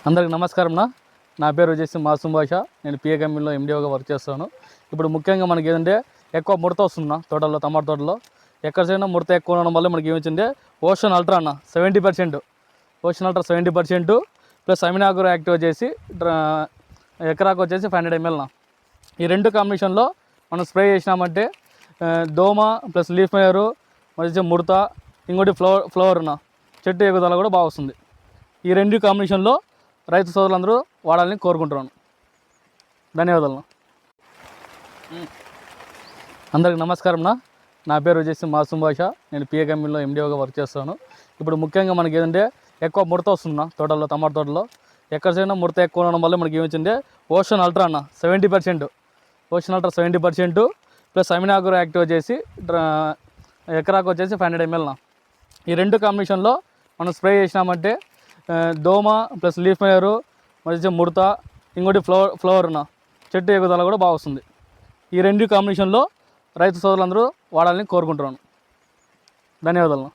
అందరికి నమస్కారం. నా పేరు వచ్చేసి మాసూం భాష. నేను పిఏ కంపెనీలో ఎండిఓగా వర్క్ చేస్తాను. ఇప్పుడు ముఖ్యంగా మనకి ఏంటంటే ఎక్కువ ముడత వస్తుందా తోటల్లో, టమాటా తోటలో ఎక్కడ సైనా ముడత ఎక్కువ ఉండడం వల్ల మనకి ఏమొచ్చింది ocean ultra 70%, ocean ultra 70% plus అమినాగ్రో యాక్టివ్ వచ్చేసి ఎకరాకు వచ్చేసి 500 ml. ఈ రెండు కాంబినేషన్లో మనం స్ప్రే చేసినామంటే దోమ ప్లస్ లీఫ్ మేయరు మరి ముడత ఇంకోటి ఫ్లవర్ చెట్టు ఎగుదల కూడా బాగా వస్తుంది. ఈ రెండు కాంబినేషన్లో రైతు సోదరులందరూ వాడాలని కోరుకుంటున్నాను. ధన్యవాదాలు. అందరికి నమస్కారం. నా పేరు వచ్చేసి మాసూం భాష. నేను పిఏ కంపెనీలో ఎండిఓగా వర్క్ చేస్తాను. ఇప్పుడు ముఖ్యంగా మనకి ఏంటంటే ఎక్కువ ముడత వస్తుందా తోటల్లో, టమాటా తోటలో ఎక్కడ సైనా ముడత ఎక్కువ ఉండడం వల్ల మనకి ఏమొచ్చింది ocean ultra 70%, ocean ultra 70% plus అమినాగ్రో యాక్టివ్ వచ్చేసి ఎకరాకు వచ్చేసి 500 ml. ఈ రెండు కాంబినేషన్లో మనం స్ప్రే చేసినామంటే దోమ ప్లస్ లీఫ్ మేయరు మరి ముడత ఇంకోటి ఫ్లవర్ చెట్టు ఎగుదల కూడా బాగా వస్తుంది. ఈ రెండు కాంబినేషన్లో రైతు సోదరులందరూ వాడాలని కోరుకుంటున్నాను. ధన్యవాదాలు.